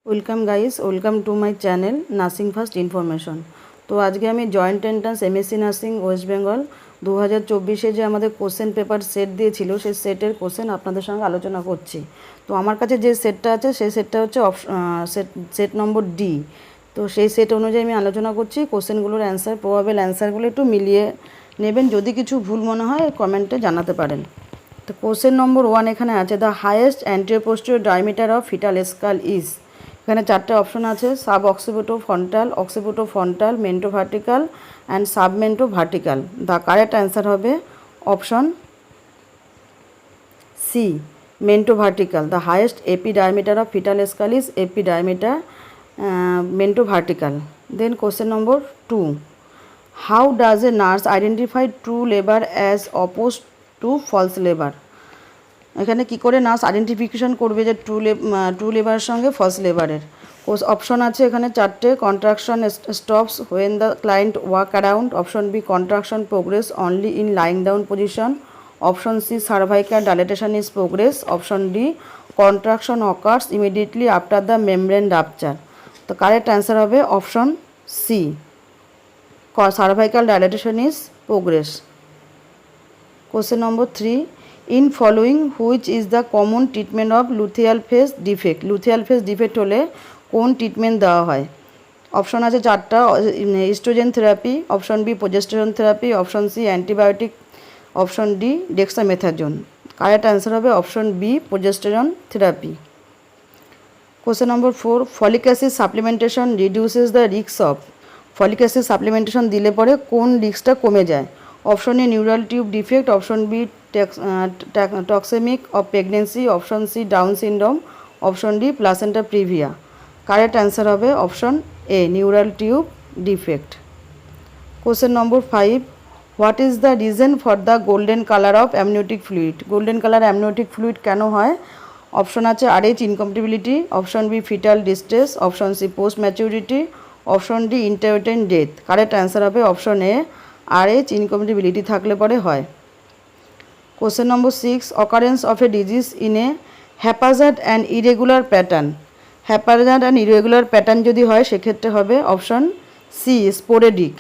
Welcome guys, welcome to my channel nursing first information. তো আজকে আমি joint entrance MSc nursing West Bengal 2024-এ যে আমাদের কোশ্চেন পেপার সেট দিয়েছিল সেই সেটের কোশ্চেন আপনাদের সঙ্গে আলোচনা করছি। তো আমার কাছে যে সেটটা আছে সেই সেটটা হচ্ছে সেট নম্বর ডি। তো সেই সেট অনুযায়ী আমি আলোচনা করছি। কোশ্চেনগুলোর অ্যান্সার, প্রবাবেল অ্যান্সারগুলো একটু মিলিয়ে নেবেন, যদি কিছু ভুল মনে হয় কমেন্টে জানাতে পারেন। তো কোশ্চেন নম্বর 1 এখানে আছে, the highest anterior posterior diameter of foetal skull is. এখানে চারটে অপশন আছে, sub occipito frontal, mento vertical and submento vertical. The correct answer হবে option C, mento vertical. The highest AP diameter of foetal skull is AP diameter mento vertical. Then question number 2, how does a nurse identify true labour as oppose to false labour. এখানে কি করে nurse identification করবে যে true লেবারের সঙ্গে false লেবারের। Option আছে এখানে চারটে, contraction stops when the client walk around, option B contraction progress only in lying down position, option C cervical dilatation is progress, option D contraction occurs immediately after the membrane rupture. তো correct answer হবে option C, cervical dilatation is progress. Question number 3, in following which is the common treatment of luteal phase defect. Luteal phase defect হলে কোন treatment দেওয়া হয়? Option আছে চারটা, oestrogen therapy, option B progesterone therapy, option C antibiotic, option D dexamethasone. Correct answer হবে option B progesterone therapy. Question number 4, folic acid supplementation reduces the risk of. Folic acid supplementation দিলে পরে কোন রিস্কটা কমে যায়? Option A neural tube defect, option B toxaemic of pregnancy, option C Down syndrome, option D placenta previa. Correct answer হবে option A neural tube defect. Question number 5, what is the reason for the golden colour of amniotic fluid. Golden colour amniotic fluid কেন হয়? Option আছে RH incompatibility, option B foetal distress, option C post maturity, option D intrauterine death. Correct answer হবে option A RH incompatibility থাকলে পরে হয়। Question number 6, occurrence of a disease in a haphazard and irregular pattern. Haphazard and irregular pattern যদি হয় সেক্ষেত্রে হবে option C sporadic.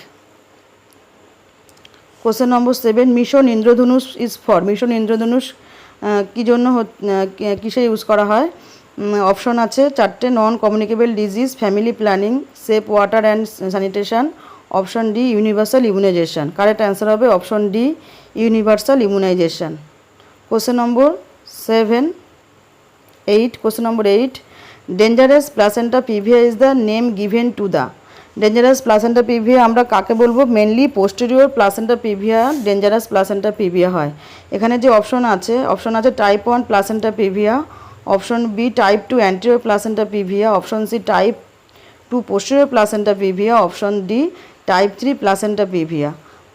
Question number 7, mission Indradhanush is for. Mission Indradhanush কী জন্য কিসে ইউজ করা হয়? অপশন আছে চারটে, non communicable disease, family planning, safe water and sanitation, option D universal immunisation. Correct answer হবে option D universal immunisation. Question number 8, question number 8, dangerous placenta previa is the name given to the. Dangerous placenta previa আমরা কাকে বলবো? Mainly posterior placenta previa dangerous placenta previa হয়। এখানে যে option আছে type 1 placenta previa, option B type 2 anterior placenta previa, option C type 2 posterior placenta previa, option D type 3 placenta previa.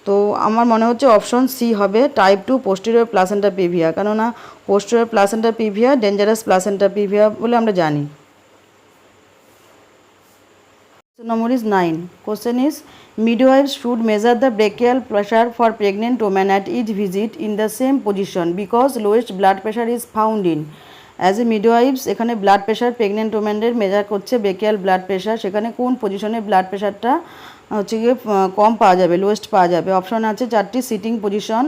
তো আমার মনে হচ্ছে অপশন সি হবে টাইপ 2 পোস্টেরিয়র প্লাসেন্টা প্রিভিয়া, কেননা posterior placenta previa dangerous placenta previa বলে আমরা জানি। Question number is 9. Question is, midwives should measure the brachial pressure for pregnant women at each visit in the same position because lowest blood pressure is found in. As a midwives এখানে blood pressure pregnant ওমেনদের measure করছে ব্রেকিয়াল blood pressure, সেখানে কোন পজিশনে blood প্রেশারটা হচ্ছে গিয়ে কম পাওয়া যাবে, লোয়েস্ট পাওয়া যাবে? অপশন আছে চারটি, sitting position,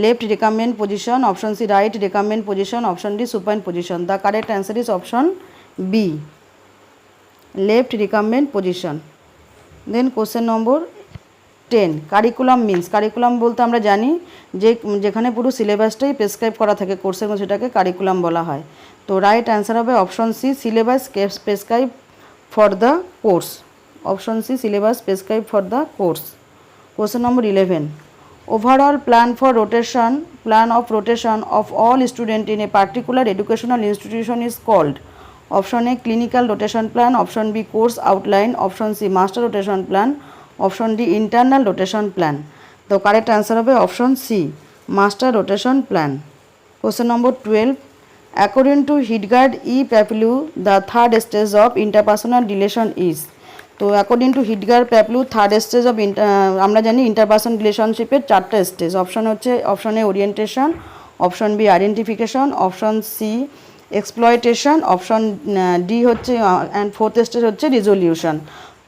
left recumbent position, option C right recumbent position, option D supine position. The correct answer is option B left recumbent position. Then question number 10, curriculum means. Curriculum বলতে আমরা জানি যে যেখানে পুরো সিলেবাসটাই প্রেসক্রাইব করা থাকে কোর্সের মধ্যে, সেটাকে কারিকুলাম বলা হয়। তো রাইট অ্যান্সার হবে option C syllabus prescribe for the course, option C syllabus prescribe for the course. Question number 11, overall plan of rotation of all student in a particular educational institution is called. Option A clinical rotation plan, option B course outline, option C master rotation plan, option D internal rotation plan. তো correct answer হবে option C master rotation plan. Question number 12, according to Hildegard ই Peplau the third stage of interpersonal relation is. তো according to Hildegard Peplau third stage of আমরা জানি interpersonal রিলেশনশিপের চারটা স্টেজ। Option হচ্ছে option A orientation, option B identification, option C exploitation, option D হচ্ছে and fourth stage হচ্ছে resolution.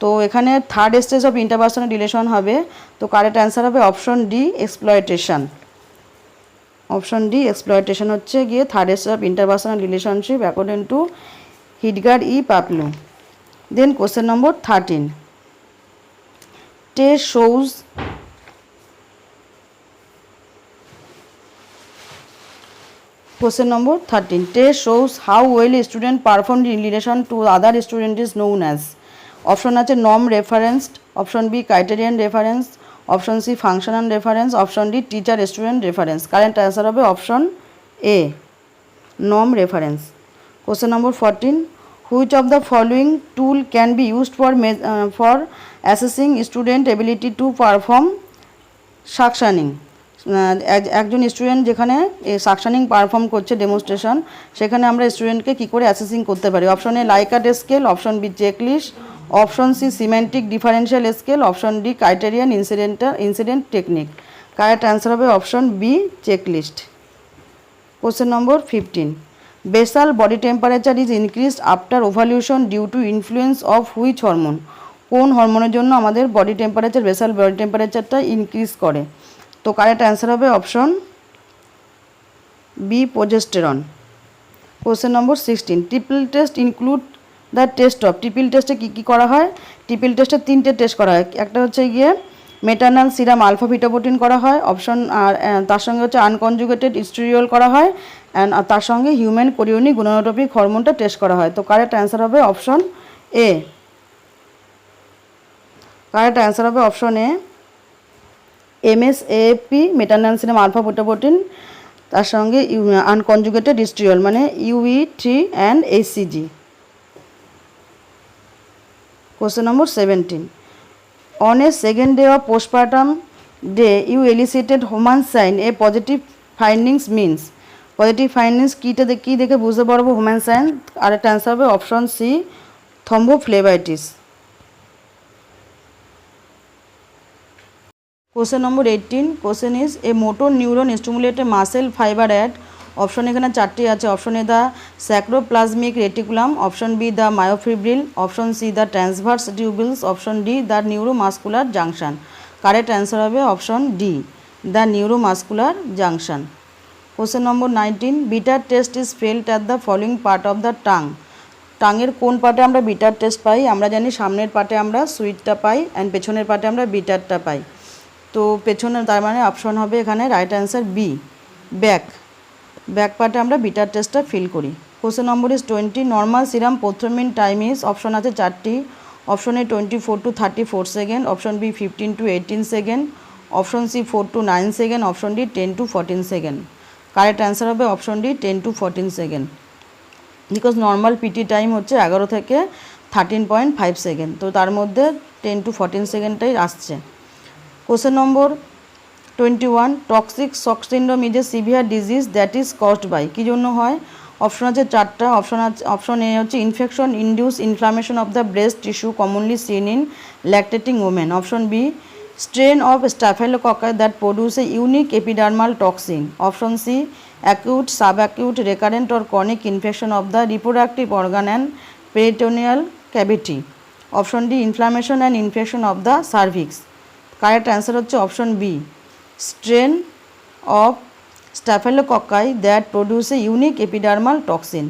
তো এখানে third stage of interpersonal relation হবে, তো কারেক্ট অ্যান্সার হবে option D exploitation. Option D exploitation হচ্ছে গিয়ে third stage of interpersonal relationship according to Hildegard ই Peplau. Then question number 13, test shows Question number 13. Test shows how well a student performed in relation to other student is known as. Option আছে norm referenced, option B criterion reference, option C functional reference, option D teacher student reference. Correct answer হবে option A, norm reference. Question number 14. Which of the following tool can be used for assessing student ability to perform suctioning? একজন student যেখানে সাকশানিং perform করছে demonstration, সেখানে আমরা স্টুডেন্টকে কী করে assessing করতে পারি? Option A Likert scale, option B checklist, option C semantic differential scale, option D criterion incident technique. Correct answer হবে option B checklist. Question number 15. Basal body temperature is increased after ovulation due to influence of which hormone? কোন হরমোনের জন্য আমাদের body temperature, basal body টেম্পারেচারটা increase করে? তো correct answer হবে option B progesterone. Question number 16. Triple test include the test of. Triple টেস্টে কী কী করা হয়? ট্রিপল টেস্টে 3টে টেস্ট করা হয়। একটা হচ্ছে গিয়ে মেটার্নাল সিরাম আলফা ফিটোপ্রোটিন করা হয়, অপশন আর তার সঙ্গে হচ্ছে আনকনজুগেটেড স্টেরিওল করা হয়, অ্যান্ড তার সঙ্গে হিউম্যান কোরিওনিক গুণোটোপিক হরমোনটা টেস্ট করা হয়। তো কারেক্ট অ্যান্সার হবে অপশন এ। কারেক্ট অ্যান্সার হবে option A, MSAFP maternal serum alpha fetoprotein, তার সঙ্গে আনকনজুগেটেড স্টেরিওল মানে UE3 and HCG। Question number 17. On a second day of postpartum day, you elicited human sign. A positive findings means. Positive findings কী দেখে বুঝতে পারবো human sign? আর একটা answer হবে option C thrombophlebitis. Question number 18. Question is a motor neuron stimulate a muscle fibre at. Option এখানে 4টি আছে। Option A the sarcoplasmic reticulum, option B the myofibril, option C the transverse tubules, option D the neuromuscular junction. Correct answer হবে option D the neuromuscular junction. Question number 19. Bitter taste is felt at the following part of the tongue. টাঙের কোন পার্টে আমরা bitter test পাই? আমরা জানি সামনের পার্টে আমরা সুইটটা পাই অ্যান্ড পেছনের পার্টে আমরা বিটারটা পাই। তো পেছনের, তার মানে অপশন হবে এখানে রাইট অ্যান্সার বি ব্যাক পার্টে আমরা বিটার টেস্টটা ফিল করি। Question number is 20. Normal serum prothrombin time is. Option আছে 4টি। Option A 24 to 34 seconds, option B 15 to 18 seconds, option C 4 to 9 seconds, option D 10 to 14 seconds. Correct answer হবে option D 10 to 14 seconds, because normal PT time হচ্ছে 11 থেকে 13.5 second, তো তার মধ্যে 10 to 14 সেকেন্ডটাই আসছে। Question number 21. Toxic shock syndrome is a severe disease that is caused by. কী জন্য হয়? অপশন আছে 4টা। অপশন এ হচ্ছে infection induce inflammation of the breast tissue commonly seen in lactating women, option B strain of staphylococcus that produce a unique epidermal toxin, option C acute, subacute, recurrent or chronic infection of the reproductive organ and peritoneal cavity, option D inflammation and infection of the cervix. Correct answer হচ্ছে option B strain of staphylococci that produce a unique epidermal toxin.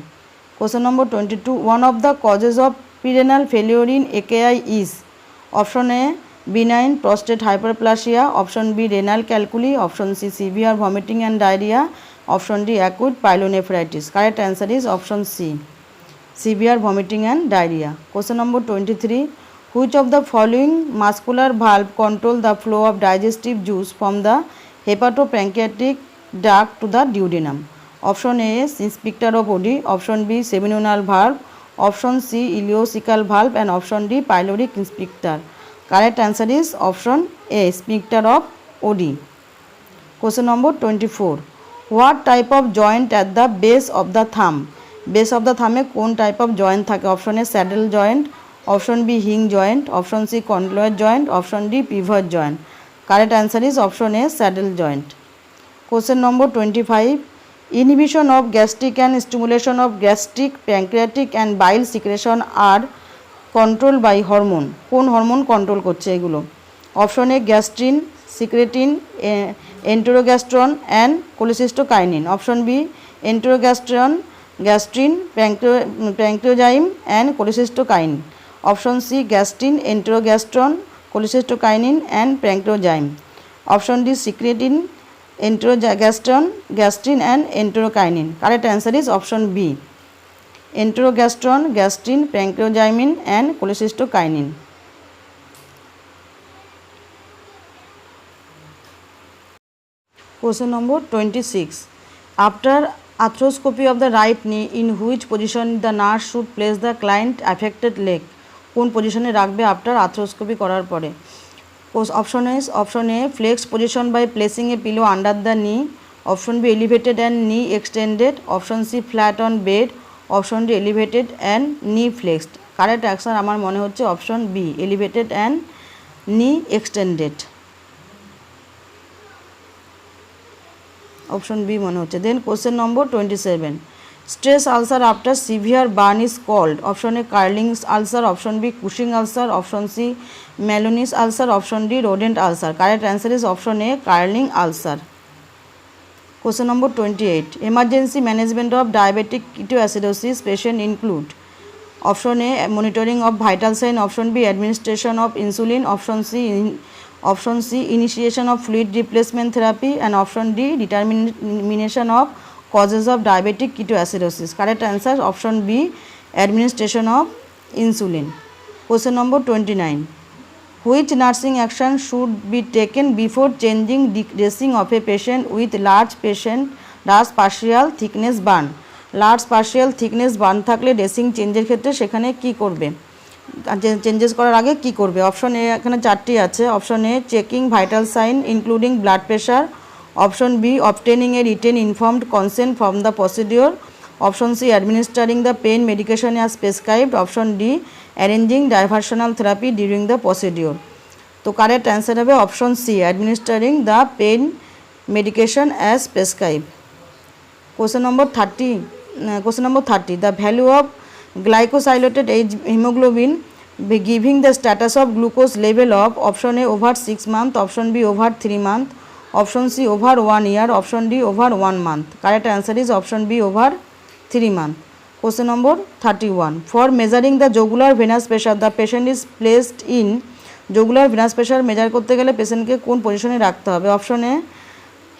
Question number 22. One of the causes of renal failure in AKI is. Option A benign prostate hyperplasia, option B renal calculi, option C severe vomiting and diarrhea, option D acute pyelonephritis. Correct answer is option C severe vomiting and diarrhea. Question number 23. Which of the following muscular valve control the flow of digestive juice from the hepatopancreatic duct to the duodenum? Option A sphincter of Oddi, option B seminal valve, option C ileocecal valve, and option D pyloric sphincter. Correct answer is option A sphincter of Oddi. Question number 24. What type of joint at the base of the thumb? Base of the thumb এ কোন type of joint থাকে? Option A saddle joint, option B hinge joint, option C condyloid joint, option D pivot joint. Correct answer is option A saddle joint. Question number 25. Inhibition of gastric and stimulation of gastric, pancreatic and bile secretion are controlled by hormone. কোন hormone control করছে এগুলো? Option A gastrin, secretin, enterogastrone and cholecystokinin. Option B enterogastrone, gastrin, pancreozymin and cholecystokinin. Option C gastrin, enterogastrone, cholecystokinin and pancreozymin. Option D secretin, enterogastron, gastrin and enterokinin. Correct answer is option B. Enterogastron, gastrin, pancreozymin and cholecystokinin. Question number 26. After arthroscopy of the right knee, in which position the nurse should place the client affected leg? কোন পজিশনে রাখবে after arthroscopy করার পরে? Option A flex position by placing a pillow under the knee. Option B elevated and knee extended. Option C flat on bed. Option D elevated and knee flexed. Correct answer আমার মনে হচ্ছে option B elevated and knee extended. Option B মনে হচ্ছে। Then question number 27. Stress ulcer after severe burn is called. Option A curling ulcer. Option B Cushing ulcer. Option C Maloney's ulcer. Option D rodent ulcer. Correct answer is option A curling ulcer. Question number 28. Emergency management of diabetic ketoacidosis patient include. Option A monitoring of vital sign. Option B administration of insulin. Option C initiation of fluid replacement therapy and option D determination of causes of diabetic ketoacidosis. Correct answer option B administration of insulin. Question number 29. Which nursing action should be taken before changing dressing of a patient with large partial thickness burn? Large partial thickness burn থাকলে dressing চেঞ্জের ক্ষেত্রে সেখানে কি করবে, changes করার আগে কি করবে? অপশন এ এখানে চারটি আছে। Option A checking vital sign including blood pressure. Option B obtaining a written informed consent from the procedure. Option C administering the pain medication as prescribed. Option D arranging diversional therapy during the procedure. তো correct answer হবে option C administering the pain medication as prescribe. Question number 30. The value of glycosylated hemoglobin giving the status of glucose level of option A over 6 months, option B over 3 months, option C over 1 year, option D over 1 month. Correct answer is option B over 3 months. Question number 31. For measuring the jugular venous pressure, the patient is placed in jugular venous pressure measure করতে গেলে পেশেন্টকে কোন পজিশনে রাখতে হবে? Option A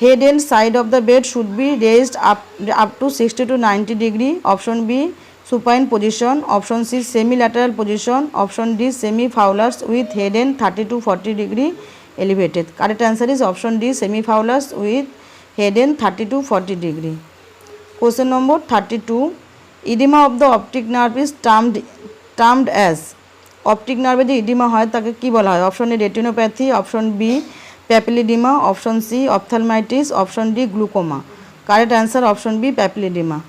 head and side of the bed should be raised up to 60 to 90 degree. Option B supine position. Option C semi-lateral position. Option D semi-fowlers with head and 30 to 40 degree elevated. Correct answer is option D semi-fowlers with head and 30 to 40 degree. Question number 32. Edema of the optic nerve is termed as. Optic nerve যে edema হয় তাকে কি বলা হয়? Option A retinopathy, option B papilledema, option C ophthalmitis, option D glaucoma. Correct answer option B papilledema.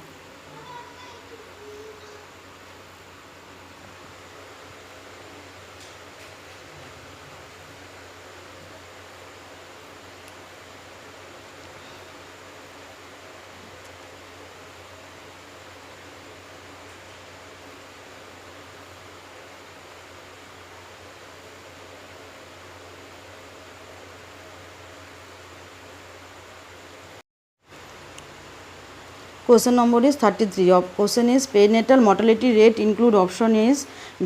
Question number is 33. Question is perinatal mortality rate include. Option is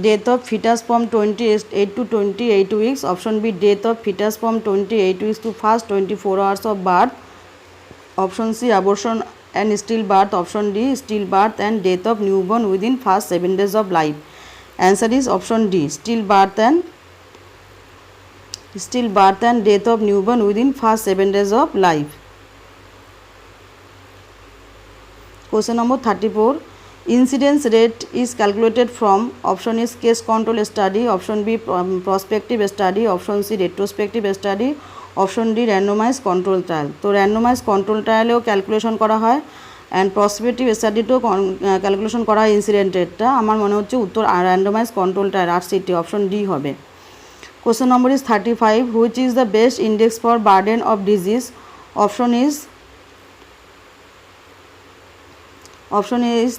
death of fetus from 28 to 28 weeks. Option B death of fetus from 28 weeks to first 24 hours of birth. Option C abortion and stillbirth. Option D stillbirth and death of newborn within first 7 days of life. Answer is option D stillbirth and death of newborn within first 7 days of life. Question number 34. Incidence rate is calculated from. Option is case control study. Option B prospective study. Option C retrospective study. Option D randomized control trial. তো randomized control trialও calculation করা হয় and prospective স্টাডিতেও calculation করা হয় incident রেটটা। আমার মনে হচ্ছে উত্তর randomized control trial RCT option D হবে। Question number is 35. Which is the best index for burden of disease? Option is Option A is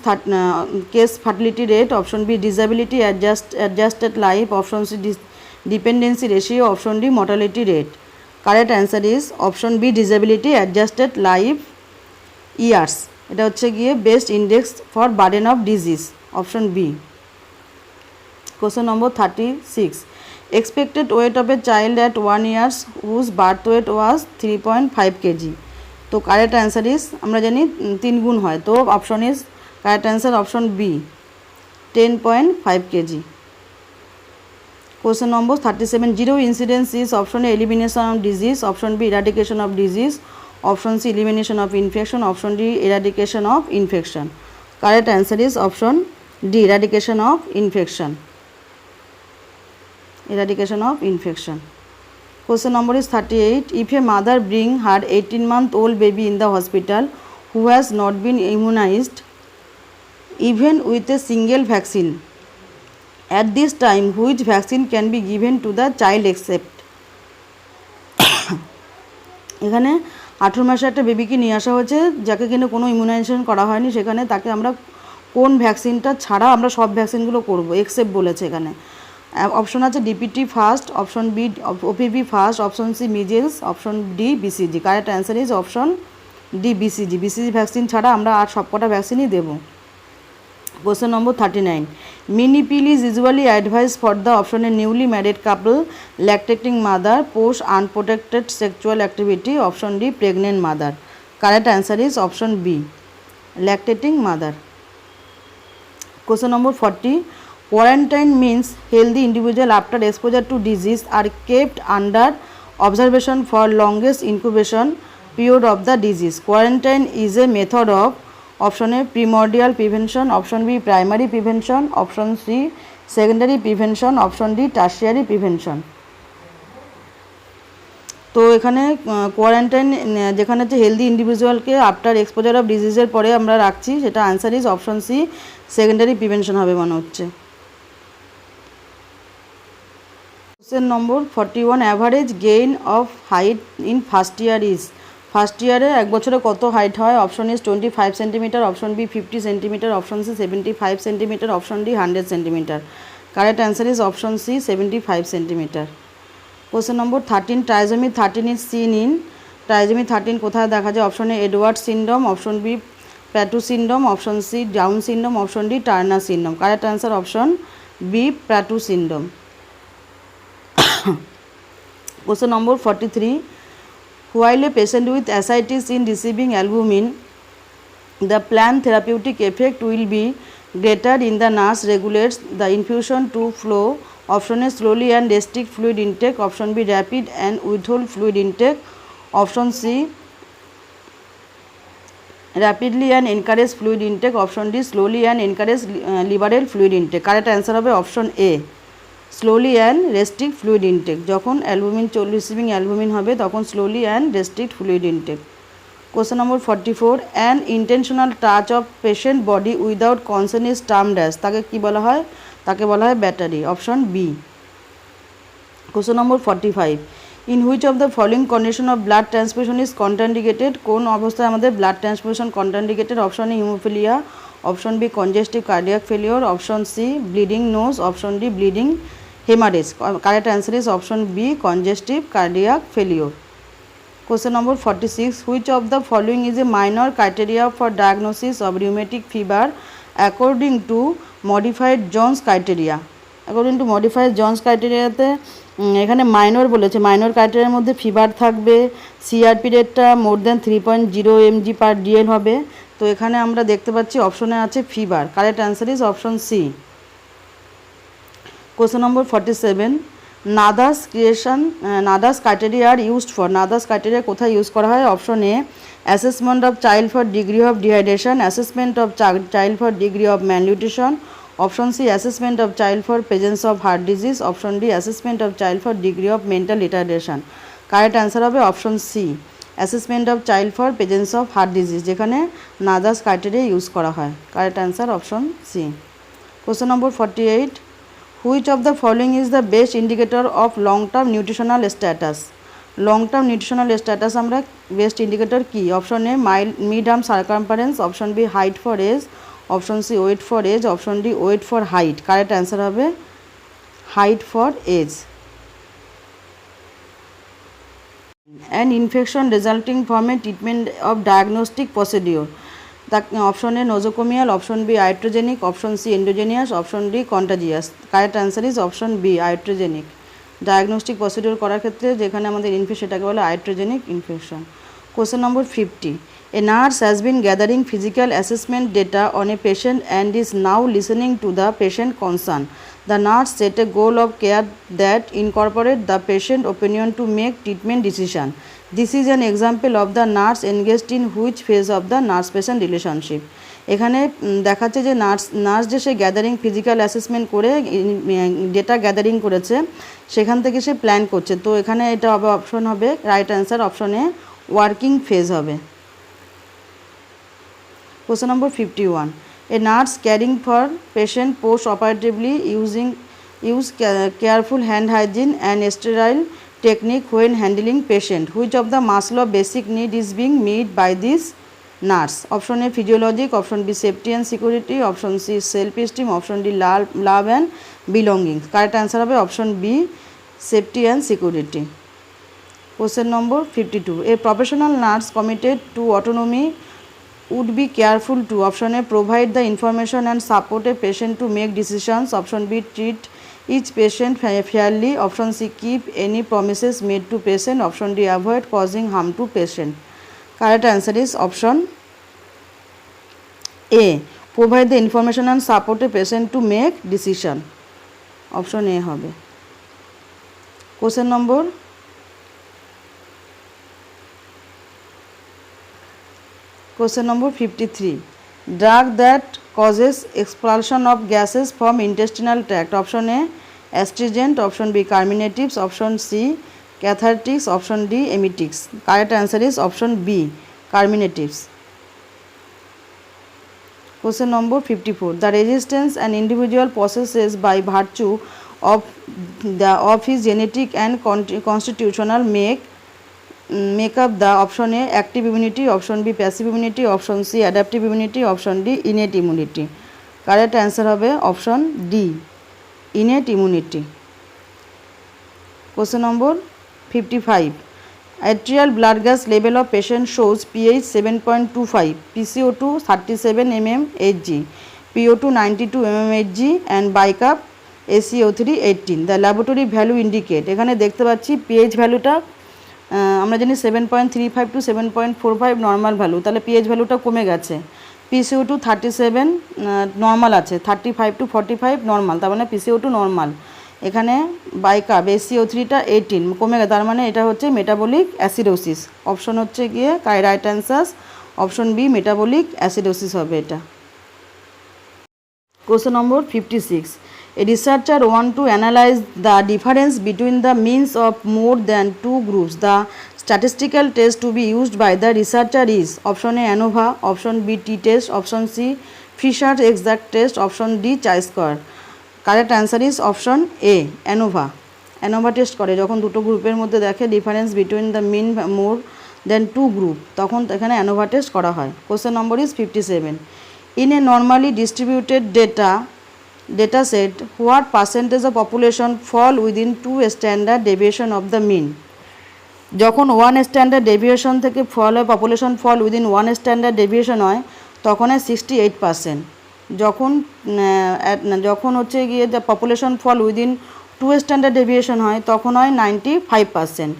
case fertility rate. Option B disability adjusted life. Option C dependency ratio. Option D mortality rate. Correct answer is option B disability adjusted life years. এটা হচ্ছে গিয়ে best index for burden of disease, option B. Question number 36, expected weight of a child at 1 years whose birth weight was 3.5 kg। তো correct answer is, আমরা জানি 3 গুণ হয়, তো option is correct answer option B 10.5 kg। Question number 37, zero incidence is option A elimination of disease, option B eradication of disease, option C elimination of infection, option D eradication of infection. Correct answer is option D eradication of infection. Eradication of infection. Question number is 38, if a mother bring her 18-month-old baby in the hospital who has not been immunized even with a single vaccine, at this time which vaccine can be given to the child except? এখানে 18 মাসে একটা বেবিকে নিয়ে আসা হয়েছে যাকে কিন্তু কোনো ইমিউনাইজেশন করা হয়নি, সেখানে তাকে আমরা কোন ভ্যাকসিনটা ছাড়া আমরা সব ভ্যাকসিনগুলো করব এক্সেপ্ট বলেছে। এখানে অপশন আছে DPT first, option B OPV first, option C measles, option D BCG. Correct answer is option D BCG. BCG vaccine ছাড়া আমরা আর সবকটা ভ্যাকসিনই দেবো। Question number 39, mini pill is usually advised for the option a newly married couple, lactating mother, post unprotected sexual activity, option D pregnant mother. Correct answer is option B lactating mother. Question number 40, quarantine means healthy individual after exposure to disease are kept under observation for longest incubation period of the disease. Quarantine is a method of option A primordial prevention, option B primary prevention, option C secondary prevention, option D tertiary prevention. তো এখানে quarantine যেখানে হচ্ছে healthy ইন্ডিভিজুয়ালকে after exposure of ডিজিজের পরে আমরা রাখছি, সেটা answer is option C secondary prevention হবে মনে হচ্ছে। Question number 41, average gain of height in first year is, first ইয়ারে এক বছরে কত হাইট হয়? Option is 25 centimetre, option B 50 centimetre, option C 75 centimetre, option D 100 centimetre. Correct answer is option C 75 centimetre. Question number 13, trisomy 13 is seen in, trisomy 13 কোথায় দেখা যায়? Option A Edward syndrome, option B Patau syndrome, option C Down syndrome, option D Turner syndrome. Correct answer option B Patau syndrome. Question number 43, while a patient with ascites in receiving albumin, the planned therapeutic effect will be greater in the nurse regulates the infusion to flow. Option A slowly and restrict fluid intake, option B rapid and withhold fluid intake, option C rapidly and encourage fluid intake, option D slowly and encourage liberal fluid intake. Correct answer হবে option A slowly and restrict fluid intake. যখন albumin receiving albumin হবে তখন slowly and restrict fluid intake. Question number 44, an intentional touch of patient body without consent is termed as, তাকে কী বলা হয়? তাকে বলা হয় battery, option B. Question number 45, in which of the following condition of blood transfusion is contraindicated, কোন অবস্থায় আমাদের blood transfusion contraindicated? Option A haemophilia, option B congestive cardiac failure, option C bleeding nose, option D bleeding hemorrhage. Correct answer is option B congestive cardiac failure. Question number 46, which of the following is a minor criteria for diagnosis of rheumatic fever according to modified Jones criteria? According to modified Jones criteria তে এখানে minor বলেছে, minor ক্রাইটেরিয়ার মধ্যে fever থাকবে, CRP রেটটা মোর দেন 3.0 mg/dl হবে। তো এখানে আমরা দেখতে পাচ্ছি অপশনে আছে fever. Correct answer is option C. Question number 47, Nadas creation Nadas criteria are used for, Nadas criteria কোথায় ইউজ করা হয়? Option A assessment of child for degree of dehydration, assessment of child for degree of malnutrition, option C assessment of child for presence of heart disease, option D assessment of child for degree of mental retardation. Correct answer হবে option C assessment of child for presence of heart disease, যেখানে Nadas criteria use করা হয়। Correct answer option C. Question number 48, which of the following is the best indicator of long term nutritional status? Long term nutritional status আমরা best indicator কি? Option A mid arm circumference, option B height for age, option C weight for age, option D weight for height. Correct answer হবে height for age. An infection resulting from a treatment of diagnostic procedure. The option A nosocomial, option B iatrogenic, option C endogenous, option D contagious. Correct answer is option B iatrogenic. Diagnostic procedure করার ক্ষেত্রে যেখানে আমাদের infection সেটাকে বলে iatrogenic infection. Question number 50. A nurse has been gathering physical assessment data on a patient and is now listening to the patient concern. The nurse set a goal of care that incorporate the patient opinion to make treatment decision. This is an example of the nurse engaged in which phase of the nurse-patient relationship. এখানে দেখাচ্ছে যে nurse যে সে gathering physical assessment করে data gathering করেছে সেখান থেকে সে plan করছে। তো এখানে এটা হবে অপশন হবে রাইট অ্যান্সার অপশনে ওয়ার্কিং ফেজ হবে। Question number 51. A nurse caring for patient post-operatively use careful hand hygiene and sterile technique when handling patient. Which of the Maslow basic need is being met by this nurse? Option A physiologic, option B safety and security, option C self-esteem, option D love and belonging. Correct answer হবে option B safety and security. Question number 52. A professional nurse committed to autonomy would be careful to option A provide the information and support a patient to make decisions, option B treat each patient fairly, option C keep any promises made to patient, option D avoid causing harm to patient. Correct answer is option A provide the information and support a patient to make decision. Option A হবে। Question number 53. Drug that causes expulsion of gases from intestinal tract. Option A astringent, option B carminatives, option C cathartics, option D emetics. Correct answer is option B carminatives. Question number 54. The resistance an individual possesses by virtue of his genetic and constitutional make up the option A active immunity, option B passive immunity, option C adaptive immunity, option D innate immunity. Correct answer হবে option D innate immunity. Question number 55. Atrial blood gas level of patient shows pH 7.25, PCO2 37 mmHg, PO2 92 mmHg and bicarb ACO3 18. The laboratory value indicate. এখানে দেখতে পাচ্ছি pH ভ্যালুটা আমরা জানি 7.35 to 7.45 normal value, তাহলে pH ভ্যালুটা কমে গেছে। PCO2 37 নর্মাল আছে, 35 to 45 নর্মাল, তার মানে PCO2 নর্মাল। এখানে বাইকার্ব ACO3টা 18 কমে গেছে, তার মানে এটা হচ্ছে মেটাবলিক অ্যাসিডোসিস। অপশন হচ্ছে গিয়ে right answer option B metabolic acidosis হবে এটা। Question number 56. A researcher want to analyze the difference between the means of more than two groups. The statistical test to be used by the researcher is option A ANOVA, option B t-test, option C Fisher's exact test, option D chi-square. Correct answer is option A ANOVA. ANOVA test করে যখন দুটো গ্রুপের মধ্যে দেখে difference between the mean more than two group, তখন এখানে ANOVA test করা হয়। Question number is 57. In a normally distributed data set, what percentage of population fall within two standard deviation of the mean? যখন one standard deviation থেকে fall হয় population fall within one standard deviation হয় তখন হয় 68%। যখন হচ্ছে গিয়ে the population fall within two standard deviation হয় তখন হয় 95%।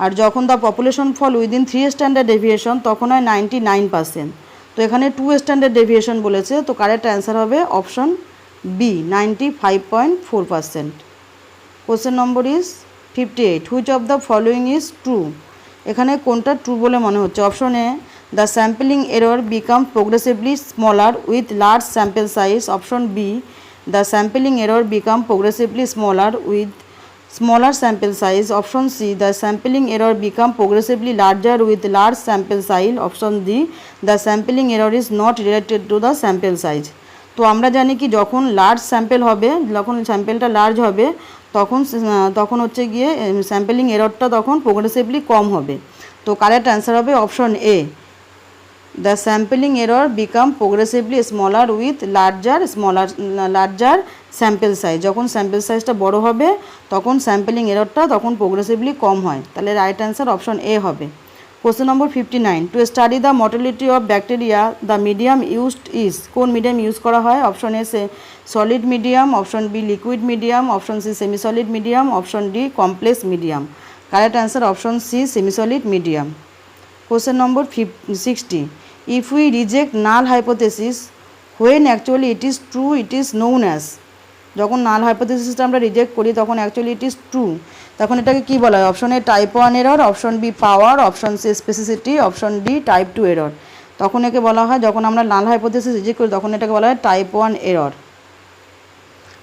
আর যখন the population fall within three standard deviation তখন হয় 99%। তো এখানে টু স্ট্যান্ডার্ড ডেভিয়েশন বলেছে, তো কারেক্ট অ্যান্সার হবে option B 95.4%। Question number is 58. Which of the following is true? এখানে কোনটা ট্রু বলে মনে হচ্ছে? Option A the sampling error become progressively smaller with large sample size, option B the sampling error become progressively smaller with smaller sample size, option C the sampling error become progressively larger with large sample size, option D the sampling error is not related to the sample size. তো আমরা জানি কি যখন large sample হবে, যখন স্যাম্পেলটা large হবে তখন হচ্ছে গিয়ে স্যাম্পেলিং এররটা তখন প্রোগ্রেসিভলি কম হবে। তো কারেক্ট অ্যান্সার হবে option A, the sampling error become progressively smaller with larger sample size. যখন স্যাম্পেল সাইজটা বড় হবে তখন স্যাম্পেলিং এররটা তখন প্রোগ্রেসিভলি কম হয়। তাহলে রাইট অ্যান্সার অপশন এ হবে। Question number 59, to study the mortality of bacteria the medium used is. কোন মিডিয়াম ইউজ করা হয়? Option A solid medium, option B liquid medium, option C semi solid medium, option D complex medium. Correct answer option C semi solid medium. Question number 60, if we reject null hypothesis when actually it is true it is known as। যখন নাল হাইপোথিসিসটা আমরা reject করি তখন actually it is true, তখন এটাকে কী বলা হয়? Option A type 1 error, option B power, option C specificity, option D type 2 error. তখন একে বলা হয়, যখন আমরা নাল হাইপোথিসিস রিজেক্ট করি তখন এটাকে বলা হয় type 1 error.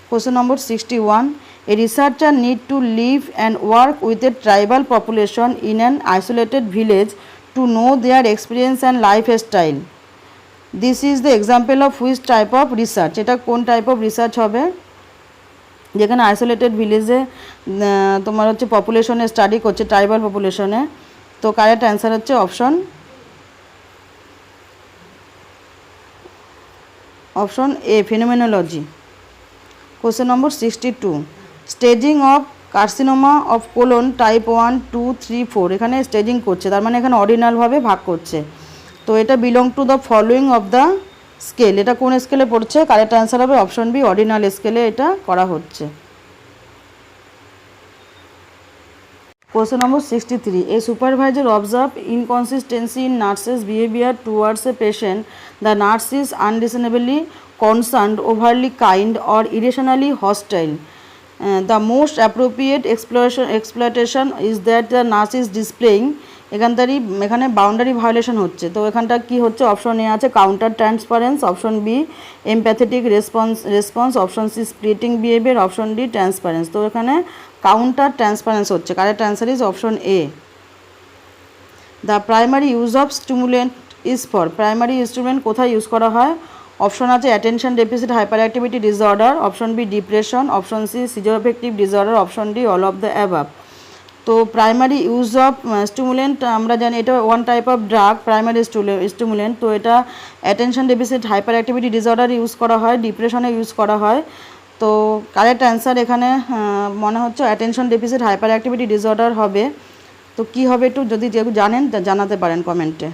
Question number 61, a researcher need to live and work with a tribal population in an isolated village to know their experience and lifestyle. This is the example of which type of research? এটা কোন type of research হবে? যেখানে isolated ভিলেজে তোমার হচ্ছে পপুলেশনে study করছে, tribal পপুলেশনে। তো correct answer হচ্ছে option A, phenomenology. Question number 62, staging of carcinoma of colon type 1, 2, 3, 4। এখানে স্টেজিং করছে, তার মানে এখানে অর্ডিনালভাবে ভাগ করছে। তো এটা belong to the following of the scale. এটা কোন স্কেলে পড়ছে? কারেক্ট অ্যান্সার হবে অপশন বি, অর্ডিনাল স্কেলে এটা করা হচ্ছে। Question number 63, a supervisor observe inconsistency in nurses behaviour towards a patient. The nurse is unreasonably concerned, overly kind or irrationally hostile. The most appropriate exploitation is that the nurse is displaying। এখানে boundary violation হচ্ছে। তো এখানটা কি হচ্ছে? Option A আছে counter transparence, option B empathetic response, option C splitting behaviour, option D transparence. তো এখানে counter transparence হচ্ছে। Correct answer is option A. The primary use of stimulant is for. Primary instrument কোথায় use করা হয়? Option আছে attention deficit hyper activity disorder, option B depression, option C schizoaffective disorder, option D all of the above. তো primary use of stimulant আমরা জানি এটা one type of drug, primary stimulant. তো এটা attention deficit hyper activity disorder use করা হয়, ডিপ্রেশনে use করা হয়। তো কারেক্ট অ্যান্সার এখানে মনে হচ্ছে attention deficit hyper activity disorder হবে। তো কী হবে একটু যদি যেহেতু জানেন জানাতে পারেন কমেন্টে।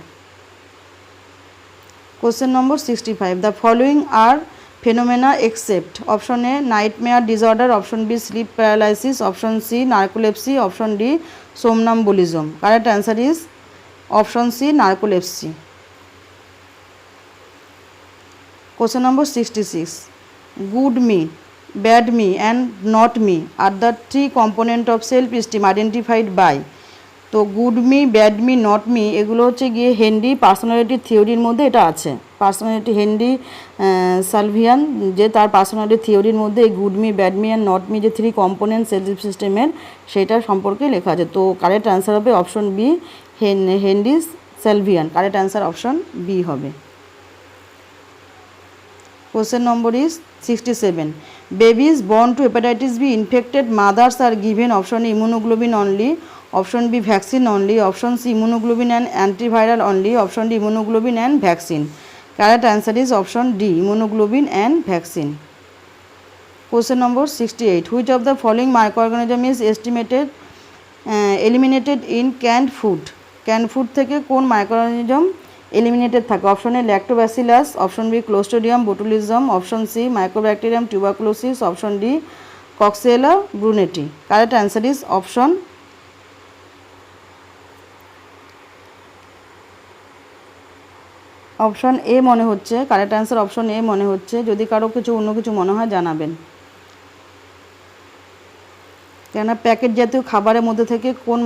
Question number 65, the following are phenomena except. Option A nightmare disorder, option B sleep paralysis, option C narcolepsy, option D somnambulism. Correct answer is option C narcolepsy. Question number 66, good me, bad me and not me are the 3 component of self esteem identified by. তো good me, bad me, not me এগুলো হচ্ছে গিয়ে Henry personality থিওরির মধ্যে এটা আছে। Personality Henry সালভিয়ান যে তার পার্সোনালিটি থিওরির মধ্যে এই good me, bad me and not me যে 3 কম্পোনেন্ট সেলফ সিস্টেমের সেটা সম্পর্কে লেখা আছে। তো কারেক্ট অ্যান্সার হবে option B, Henry Salvian. Correct answer option B হবে। Question number is 67. Babies born to hepatitis B infected mothers are given option A immunoglobulin only, option B vaccine only, option C immunoglobulin and antiviral only, option D immunoglobulin and vaccine. Correct answer is option D immunoglobulin and vaccine. Question number 68. Which of the following microorganism is eliminated in canned food? Canned food থেকে কোন microorganism eliminated থাকে? Option A lactobacillus, option B clostridium botulism, option C mycobacterium tuberculosis, option D coxiella burnetii. Correct answer is option A মনে হচ্ছে। Correct answer option A মনে হচ্ছে। যদি কারো অন্য কিছু মনে হয় জানাবেন। কেননা প্যাকেট জাতীয় খাবারের মধ্যে থেকে কোন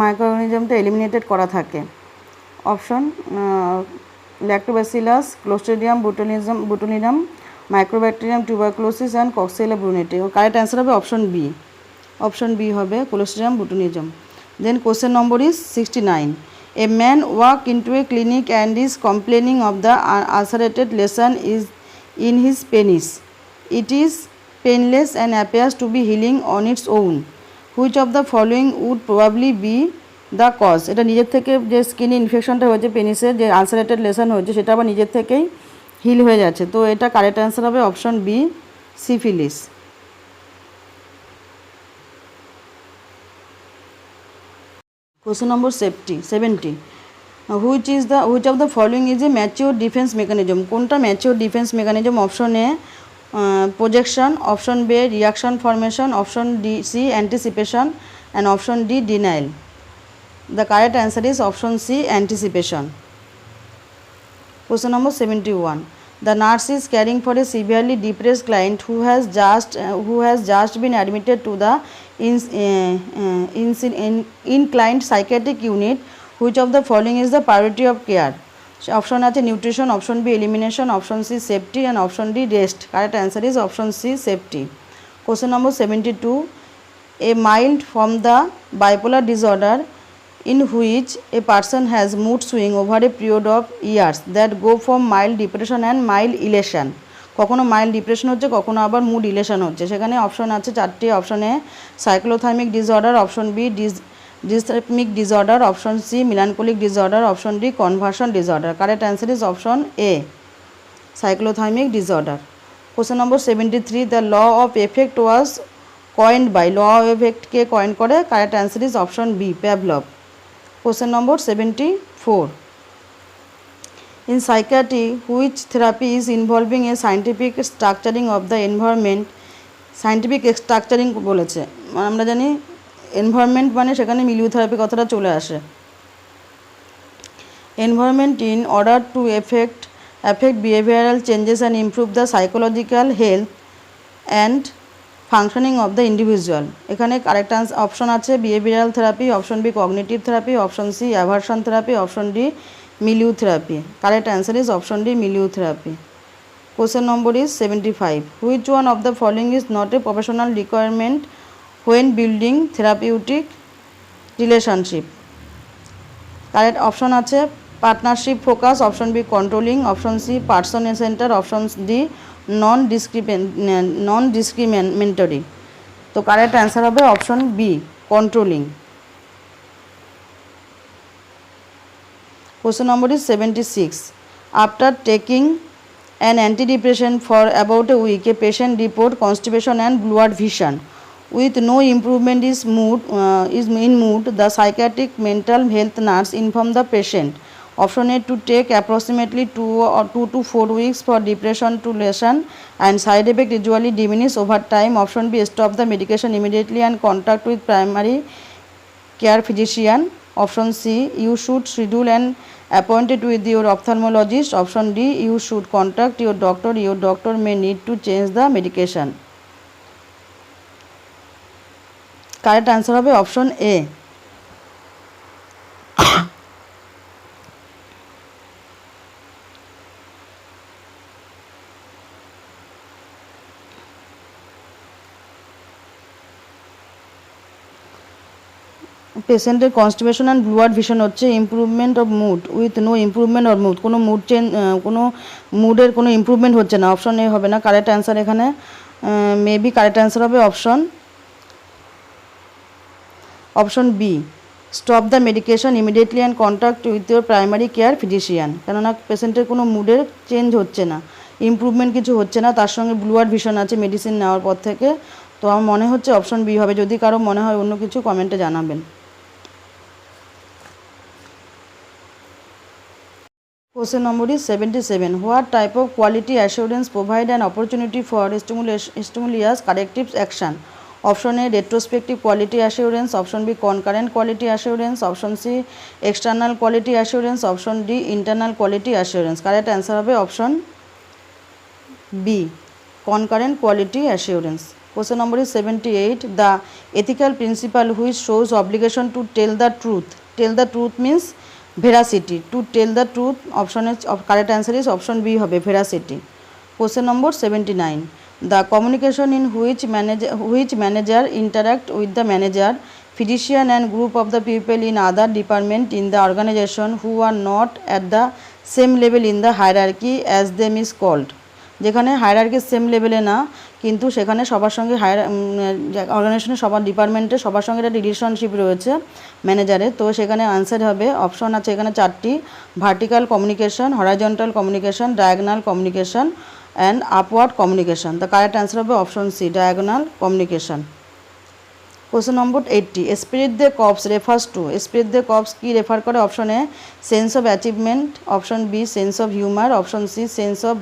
মাইক্রোঅর্গানিজমটা এলিমিনেটেড করা থাকে? Option lactobacillus, clostridium botulinum, mycobacterium tuberculosis and coxiella burnetii. Correct answer হবে অপশন বি। অপশন বি হবে clostridium botulism. Then question number is 69. A man walked into a clinic and is complaining of the ulcerated lesion is in his penis. It is painless and appears to be healing on its own. Which of the following would probably be the cause? এটা নিজের থেকে যে স্কিনে ইনফেকশনটা হয়েছে, পেনিসের যে আলসারেটেড lesson হয়েছে, সেটা আবার নিজের থেকেই হিল হয়ে যাচ্ছে। তো এটা কারেক্ট অ্যান্সার হবে option B, syphilis. Question number 70. Which of the following is a mature defense mechanism? কোনটা mature defense mechanism? Option A projection, option B reaction formation, option C anticipation, and option D denial. The correct answer is option C, anticipation. Question number 71. The nurse is caring for a severely depressed client who has just been admitted to the inclined psychiatric unit. Which of the following is the priority of care? Option আছে nutrition, option B elimination, option C safety, and option D rest. Correct answer is option C, safety. Question number 72. A mild from the bipolar disorder in which a person has mood swing over a period of years that go from mild depression and mild elation. কখনো mild depression হচ্ছে, কখনো আবার mood elation হচ্ছে। সেখানে option আছে চারটি। Option A cyclothymic disorder, option B dysthymic disorder, option C melancholic disorder, option D conversion disorder. Correct answer is option A, cyclothymic disorder. Question number 73. The law of effect was coined by, law of effect ke coin kore. Correct answer is option B, Pavlov. Question number 74. In psychiatry, which therapy is involving a scientific structuring of the environment? Scientific structuring বলেছে, আমরা জানি environment মানে সেখানে মিলিওথেরাপি কথাটা চলে আসে। Environment in order to effect behavioural changes and improve the psychological health and functioning of the individual. এখানে correct option আছে behavioural therapy, option B cognitive therapy, option C aversion therapy, option D milieu therapy. Correct answer is option D milieu therapy. Question number is 75. Which one of the following is not a professional requirement when building therapeutic relationship? Correct option আছে partnership focus, option B controlling, option C person centre, option D non discriminatory. তো correct answer হবে option B, controlling. Question number is 76. After taking an antidepressant for about a week, a patient report constipation and blurred vision. With no improvement in mood, the psychiatric mental health nurse informed the patient. Option A to take approximately 2 to 4 weeks for depression to lessen and side effect usually diminish over time. Option B stop the medication immediately and contact with primary care physician. Option C you should schedule an appointed with your ophthalmologist. Option D you should contact your doctor. Your doctor may need to change the medication. Correct answer হবে option A. পেশেন্টের constipation and blurred vision হচ্ছে improvement of mood with no improvement or mood, কোনো mood change কোনো মুডের কোনো improvement হচ্ছে না। Option A হবে না কারেক্ট অ্যান্সার। এখানে মেবি কারেক্ট অ্যান্সার হবে option B stop the medication immediately and contact with your primary care physician. কেননা পেশেন্টের কোনো মুডের চেঞ্জ হচ্ছে না, ইমপ্রুভমেন্ট কিছু হচ্ছে না, তার সঙ্গে ব্লুয়ার্ড ভিশন আছে মেডিসিন নেওয়ার পর থেকে। তো আমার মনে হচ্ছে অপশন বি হবে। যদি কারো মনে হয় অন্য কিছু কমেন্টে জানাবেন। Question number is 77. What type of quality assurance provide an opportunity for stimulus corrective action? Option A retrospective quality assurance, option B concurrent quality assurance, option C external quality assurance, option D internal quality assurance. Correct answer হবে option B, concurrent quality assurance. Question number is 78. The ethical principle which shows obligation to tell the truth. Tell the truth means veracity. To tell the truth, option is correct answer is option B হবে veracity. Question number 79. The communication in which manager interact with the manager physician and group of the people in other department in the organization who are not at the same level in the hierarchy as them is called. যেখানে hierarchy same লেভেলে না, কিন্তু সেখানে সবার সঙ্গে অর্গানাইজেশনের সবার ডিপার্টমেন্টে সবার সঙ্গে একটা রিলেশনশিপ রয়েছে ম্যানেজারের, তো সেখানে আনসার হবে অপশন আছে এখানে চারটি: vertical communication, horizontal communication, diagonal communication and upward communication. The correct answer হবে option C, diagonal communication. Question number 80, spirit the corps refers to. Spirit the corps কি রেফার করে? Option A sense of achievement, option B sense of humour, option C sense of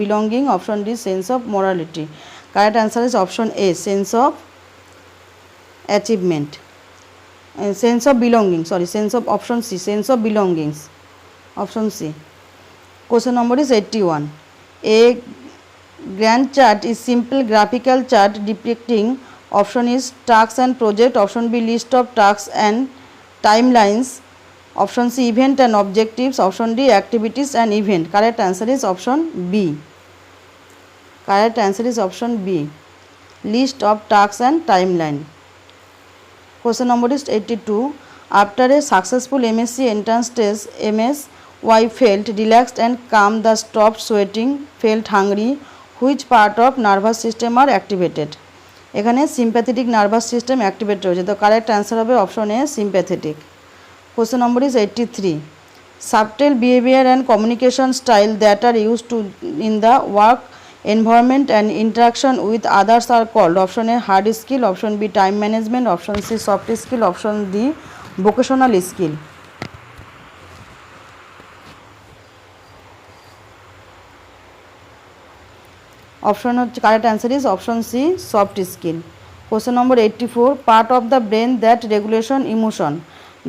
belonging, option D sense of morality. Correct answer is option A, sense of achievement, sense of belonging, sense of, option C sense of belongings, option C. Question number is 81, a grand chart is simple graphical chart depicting, option is tasks and project, option B list of tasks and timelines, option C event and objectives, option D activities and event. Correct answer is option B. Correct answer is option B, list of tasks and timeline. Question number is 82, after a successful MSc entrance test, MSY felt relaxed and calm, the stopped sweating, felt hungry. Which part of nervous system are activated? এখানে sympathetic nervous system activate রয়েছে, তো correct answer হবে option A, sympathetic. Question number is 83, subtle behaviour and communication style that are use to in the work environment and interaction with others are called, option A hard skill, option B time management, option C soft skill, option D vocational skill. Option হচ্ছে correct answer is option C, soft skill. Question number 84, part of the brain that regulation emotion,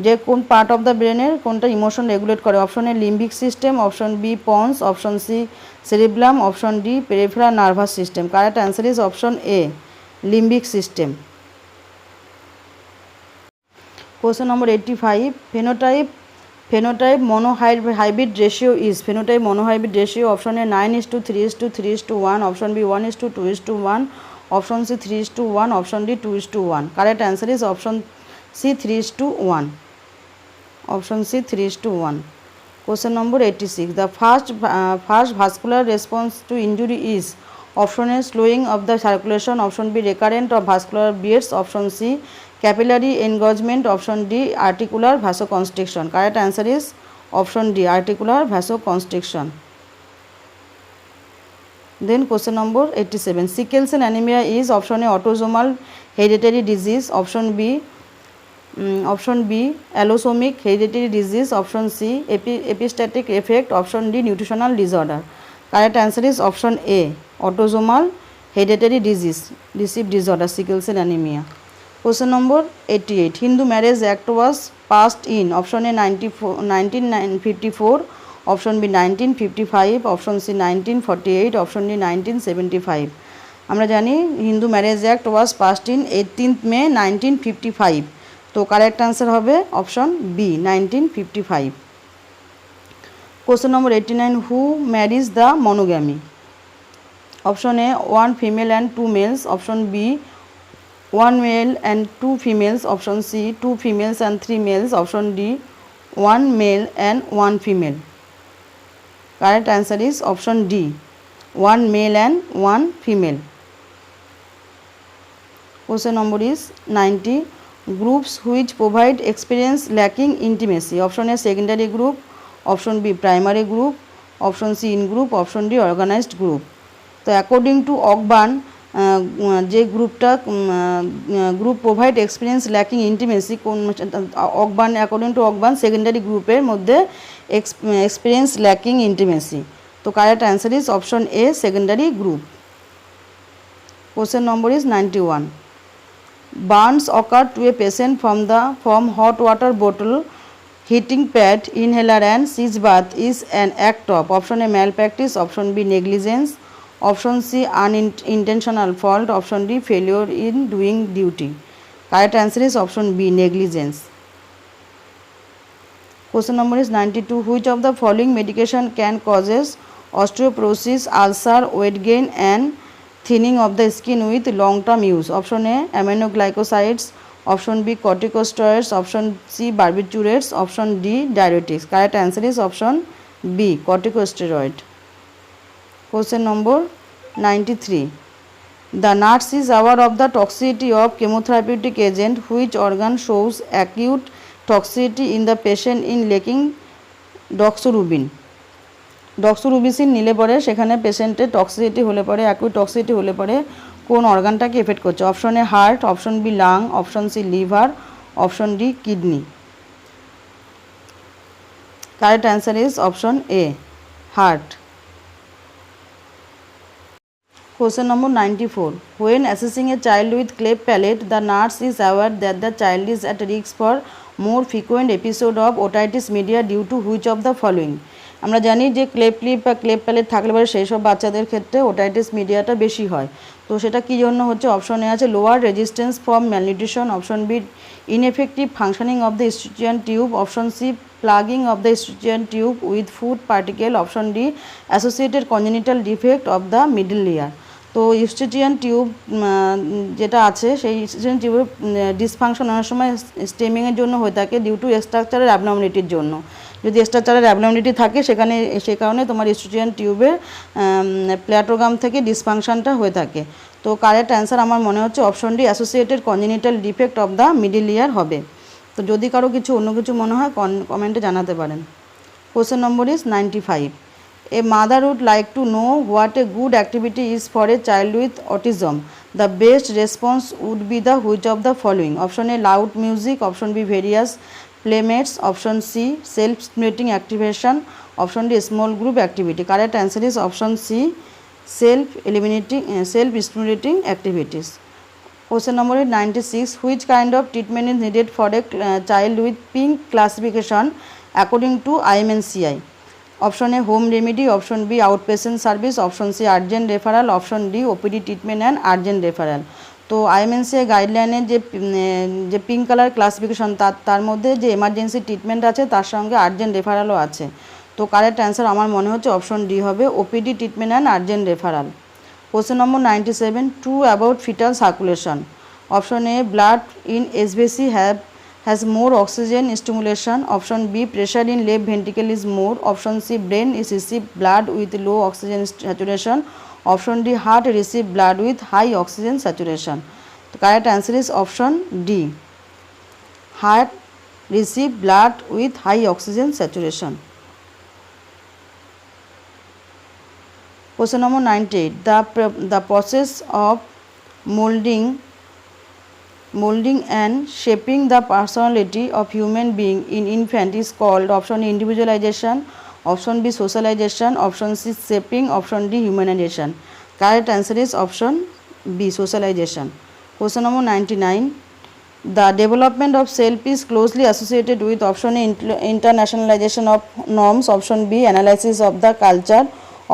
যে কোন part of the ব্রেনের কোনটা emotion regulate করে? Option A limbic system, option B pons, option C cerebrum, option D peripheral nervous system. Correct answer is option A, limbic system. Question number 85, phenotype monohybrid ratio is, phenotype monohybrid ratio, option A 9:3:3:1, option B 1:2:1, option C 3:1, option D 2:1. Correct answer is option C 3:1, option C 3:1. Question number 86, the first vascular response to injury is, option A slowing of the circulation, option B recurrent of vascular bleeds, option C capillary engorgement, option D articular vasoconstriction. Correct answer is option D, articular vasoconstriction. Then question number 87, sickle cell anemia is, option A autosomal hereditary disease, option B allosomic hereditary disease, option C epistatic effect, option D nutritional disorder. Correct answer is option A, autosomal hereditary disorder, sickle cell anemia. Question number 88, Hindu Marriage Act was passed in, option A 1954, option B 1955, option C 1948, option D 1975. আমরা জানি Hindu marriage act was passed in 18th May 1955, তো correct answer হবে option B, 1955। Question number 89, who marriage the monogamy? Option A 1 female and 2 males, option B 1 male and 2 females, option C 2 females and 3 males, option D 1 male and 1 female. Correct answer is option D, 1 male and 1 female. Question number is 90, groups which provide experience lacking intimacy, option A secondary group, option B primary group, option C in group, option D organized group. So according to Ogban, যে গ্রুপটা group provide experience lacking intimacy, কোন Ogburn, according to Ogburn secondary গ্রুপের মধ্যে experience lacking intimacy, তো correct answer is option A, secondary group. Question number is 91, burns occur to a patient from hot water bottle, heating pad, inhaler and seize bath is an act of, option A malpractice, option B negligence, option C unintentional fault, option D failure in doing duty. Correct answer is option B, negligence. Question number is 92, which of the following medication can causes osteoporosis, ulcer, weight gain and thinning of the skin with long term use? Option A aminoglycosides, Option B, corticosteroids. Option C, barbiturates. Option D, diuretics. Correct answer is option B, corticosteroid. Question number 93. The nurse is aware of the toxicity of chemotherapeutic agent. Which organ shows acute toxicity in the patient in lacking doxorubicin? Doxorubicin নিলে পরে সেখানে পেশেন্টের toxicity হলে পরে acute toxicity হলে পরে কোন অর্গানটাকে এফেক্ট করছে? Option A heart, option B lung, option C liver, option D kidney. Correct answer is option A, heart. Question number 94. When assessing a child with cleft palate, the nurse is aware that the child is at risk for more frequent episode of otitis media due to which of the following? আমরা জানি যে cleft lip বা cleft palette থাকলে পরে সেই সব বাচ্চাদের ক্ষেত্রে ওটাইটিস মিডিয়াটা বেশি হয়। তো সেটা কী জন্য হচ্ছে? অপশন এ আছে lower resistance from malnutrition, option B ineffective functioning of the Eustachian tube, option C plugging of the Eustachian tube with food particle, option D associated congenital defect of the middle layer. তো Eustachian tube যেটা আছে সেই ইস্ট্রিচিয়ান টিউবের dysfunction অনেক সময় স্টেমিংয়ের জন্য হয়ে থাকে ডিউ টু স্ট্রাকচারের অ্যাবনর্মালিটির জন্য। যদি স্ট্রাকচারের অ্যাবনর্মালিটি থাকে সে কারণে তোমার ইস্ট্রিচিয়ান টিউবের প্ল্যাটোগ্রাম থেকে ডিসফাংশনটা হয়ে থাকে। তো কারেক্ট অ্যান্সার আমার মনে হচ্ছে option D associated congenital defect of the middle layer হবে। তো যদি কারো অন্য কিছু মনে হয় কমেন্টে জানাতে পারেন। Question number is 95. A mother would like to know what a good activity is for a child with autism. The best response would be the which of the following? Option A, loud music. Option B, various playmates. Option C, self-stimulating activation. Option D, small group activity. Correct answer is option C, self-stimulating activities. Question number 96. Which kind of treatment is needed for a child with pink classification according to IMNCI? Option A, home remedy. Option B, outpatient service. Option C, urgent referral. Option D, OPD treatment and urgent referral. তো IMNCI গাইডলাইনের যে pink colour classification তার মধ্যে যে emergency treatment আছে তার সঙ্গে urgent রেফারালও আছে। তো কারেক্ট অ্যান্সার আমার মনে হচ্ছে অপশন ডি হবে, OPD treatment and urgent referral. Question number 97. True about fetal circulation. Option A, blood in SVC has more oxygen stimulation. Option B, pressure in left ventricle is more. Option C, brain is receive blood with low oxygen saturation. Option D, heart receive blood with high oxygen saturation. The correct answer is option D, heart receive blood with high oxygen saturation. Question number 98. The process of molding and shaping the personality of human being in infant is called option A, individualization, option B, socialization, option C, shaping, option D, humanization. Correct answer is option B, socialization. Question number 99. The development of self is closely associated with option A, internationalization of norms, option B, analysis of the culture,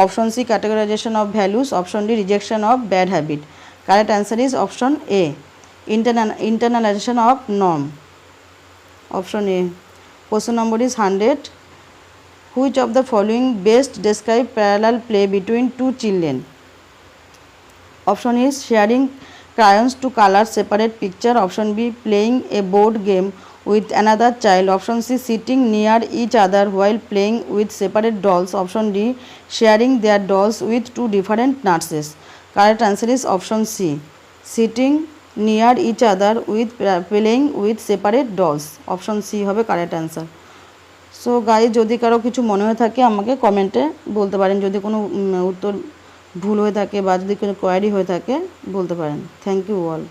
option C, categorization of values, option D, rejection of bad habit. Correct answer is option A, internalization of norm. Option A. Question number is 100. Which of the following best describe parallel play between two children? Option is sharing crayons to color separate picture. Option B, playing a board game with another child. Option C, sitting near each other while playing with separate dolls. Option D, sharing their dolls with two different nurses. Correct answer is option C, sitting near each other with playing with separate dolls. Option C হবে correct answer. So guys, যদি কারো কিছু মনে হয়ে থাকে আমাকে কমেন্টে বলতে পারেন, যদি কোনো উত্তর ভুল হয়ে থাকে বা যদি কোনো কোয়ারি হয়ে থাকে বলতে পারেন। Thank you all.